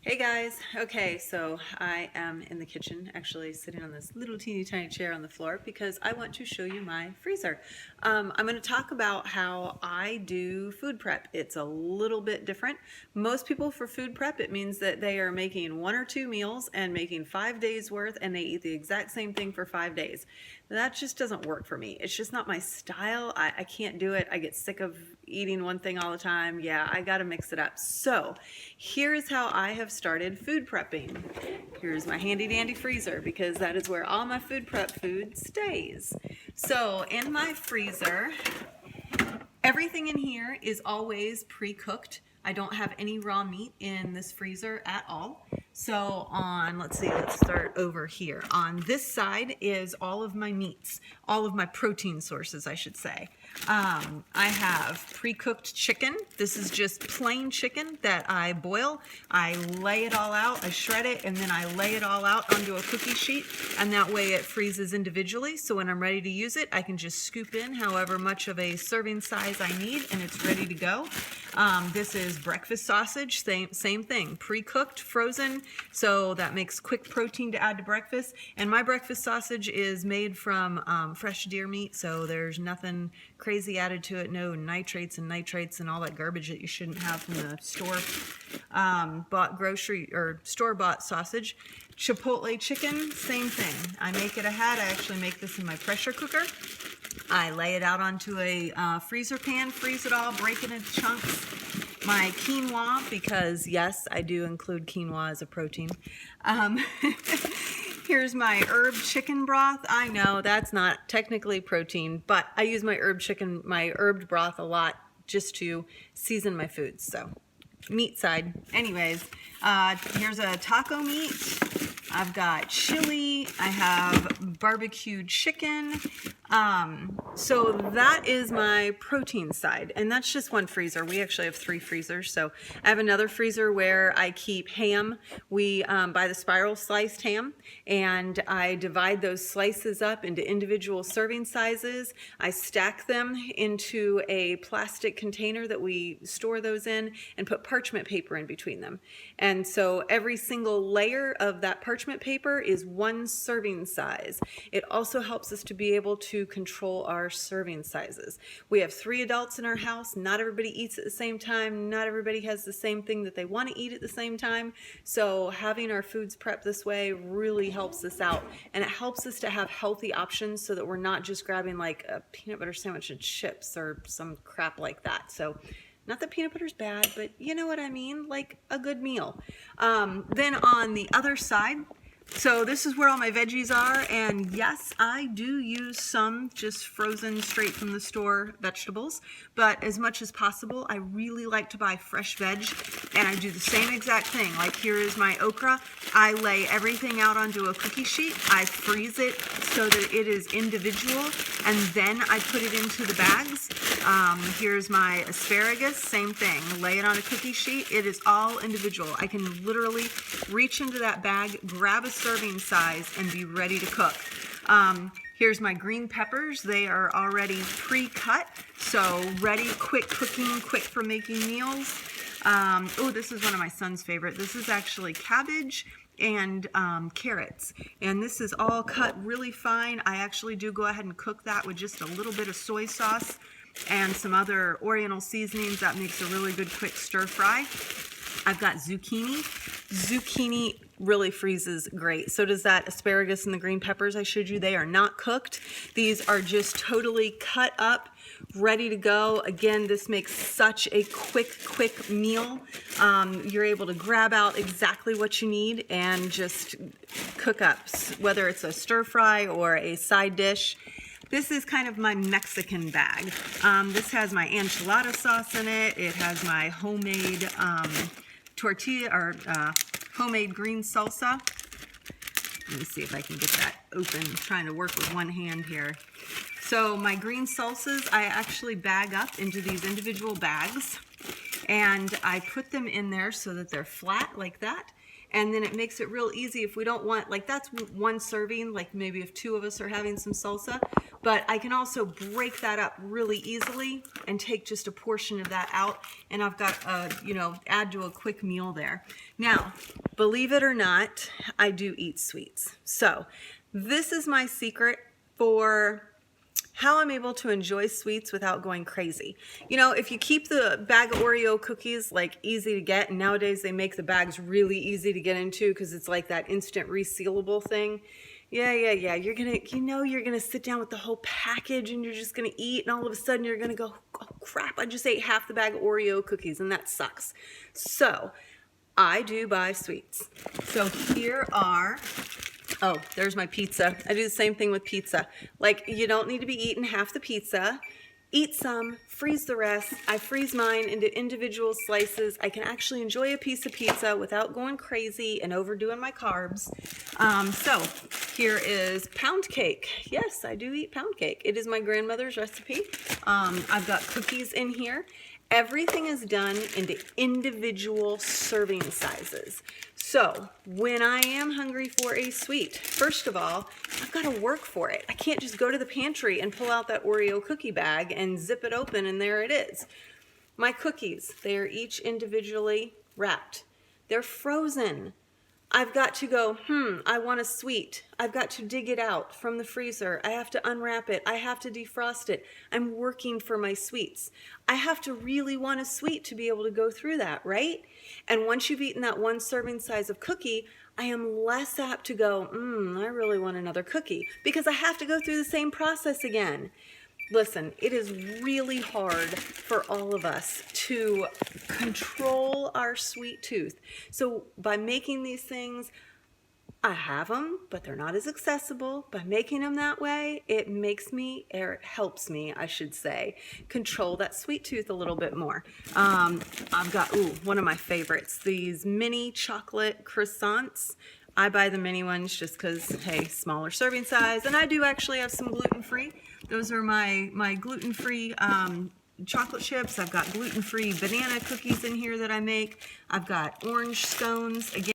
Hey guys, okay, so I am in the kitchen actually sitting on this little teeny tiny chair on the floor because I want to show you my freezer. I'm going to talk about how I do food prep. It's a little bit different. Most people for food prep, it means that they are making 1 or 2 meals and making 5 days worth and they eat the exact same thing for 5 days. That just doesn't work for me. It's just not my style. I can't do it. I get sick of eating one thing all the time. Yeah, I got to mix it up. So here's how I have started food prepping. Here's my handy dandy freezer because that is where all my food prep food stays. So in my freezer, everything in here is always pre-cooked. I don't have any raw meat in this freezer at all. So let's start over here. On this side is all of my meats, all of my protein sources, I should say. I have pre-cooked chicken. This is just plain chicken that I boil. I lay it all out, I shred it, and then I lay it all out onto a cookie sheet, and that way it freezes individually. So when I'm ready to use it, I can just scoop in however much of a serving size I need, and it's ready to go. This is breakfast sausage, same thing, pre-cooked, frozen, so that makes quick protein to add to breakfast. And my breakfast sausage is made from fresh deer meat, so there's nothing crazy added to it, no nitrates and all that garbage that you shouldn't have from the store bought grocery or store-bought sausage. Chipotle chicken, same thing. I make it ahead. I actually make this in my pressure cooker. I lay it out onto a freezer pan, freeze it all, break it into chunks. My quinoa, because yes, I do include quinoa as a protein. Here's my herb chicken broth. I know that's not technically protein, but I use my herbed broth a lot just to season my foods. So meat side. Anyways, here's a taco meat. I've got chili. I have barbecued chicken. So that is my protein side, and that's just one freezer. We actually have 3 freezers. So I have another freezer where I keep ham. We buy the spiral sliced ham, and I divide those slices up into individual serving sizes. I stack them into a plastic container that we store those in and put parchment paper in between them. And so every single layer of that parchment paper is 1 serving size. It also helps us to be able to control our serving sizes. We have 3 adults in our house. Not everybody eats at the same time. Not everybody has the same thing that they want to eat at the same time. So having our foods prepped this way really helps us out. And it helps us to have healthy options so that we're not just grabbing like a peanut butter sandwich and chips or some crap like that. So not that peanut butter's bad, but you know what I mean, like a good meal. Then on the other side, so this is where all my veggies are, and yes, I do use some just frozen straight from the store vegetables, but as much as possible, I really like to buy fresh veg, and I do the same exact thing. Like here is my okra. I lay everything out onto a cookie sheet. I freeze it so that it is individual, and then I put it into the bags. Here's my asparagus, same thing. Lay it on a cookie sheet. It is all individual. I can literally reach into that bag, grab a serving size, and be ready to cook. Here's my green peppers. They are already pre-cut, so ready, quick cooking, quick for making meals. Oh, this is one of my son's favorite. This is actually cabbage and carrots, and this is all cut really fine. I actually do go ahead and cook that with just a little bit of soy sauce and some other Oriental seasonings. That makes a really good quick stir fry. I've got zucchini. Zucchini really freezes great. So does that asparagus and the green peppers I showed you. They are not cooked. These are just totally cut up, ready to go. Again, this makes such a quick meal. You're able to grab out exactly what you need and just cook up, whether it's a stir fry or a side dish. This is kind of my Mexican bag. This has my enchilada sauce in it. It has my homemade tortilla or homemade green salsa. Let me see if I can get that open. I'm trying to work with one hand here. So my green salsas, I actually bag up into these individual bags, and I put them in there so that they're flat like that. and then it makes it real easy if we don't want, like, that's one serving, like maybe if 2 of us are having some salsa, but I can also break that up really easily and take just a portion of that out, and I've got add to a quick meal there. Now, believe it or not, I do eat sweets. So this is my secret for how I'm able to enjoy sweets without going crazy. If you keep the bag of Oreo cookies like easy to get, and nowadays they make the bags really easy to get into because it's like that instant resealable thing. Yeah. You're gonna sit down with the whole package and you're just gonna eat, and all of a sudden you're gonna go, oh crap, I just ate half the bag of Oreo cookies, and that sucks. So I do buy sweets. So here are, oh, there's my pizza. I do the same thing with pizza. Like, you don't need to be eating half the pizza. Eat some, freeze the rest. I freeze mine into individual slices. I can actually enjoy a piece of pizza without going crazy and overdoing my carbs. So here is pound cake. Yes, I do eat pound cake. It is my grandmother's recipe. I've got cookies in here. Everything is done into individual serving sizes. So when I am hungry for a sweet, first of all, I've got to work for it. I can't just go to the pantry and pull out that Oreo cookie bag and zip it open and there it is. My cookies, they are each individually wrapped. They're frozen. I've got to go, I want a sweet. I've got to dig it out from the freezer. I have to unwrap it. I have to defrost it. I'm working for my sweets. I have to really want a sweet to be able to go through that, right? And once you've eaten that 1 serving size of cookie, I am less apt to go, I really want another cookie, because I have to go through the same process again. Listen, it is really hard for all of us to control our sweet tooth. So by making these things, I have them, but they're not as accessible. By making them that way, it makes me, or it helps me, I should say, control that sweet tooth a little bit more. I've got, one of my favorites, these mini chocolate croissants. I buy the mini ones just because, hey, smaller serving size. And I do actually have some gluten-free. Those are my gluten-free chocolate chips. I've got gluten-free banana cookies in here that I make. I've got orange scones. Again,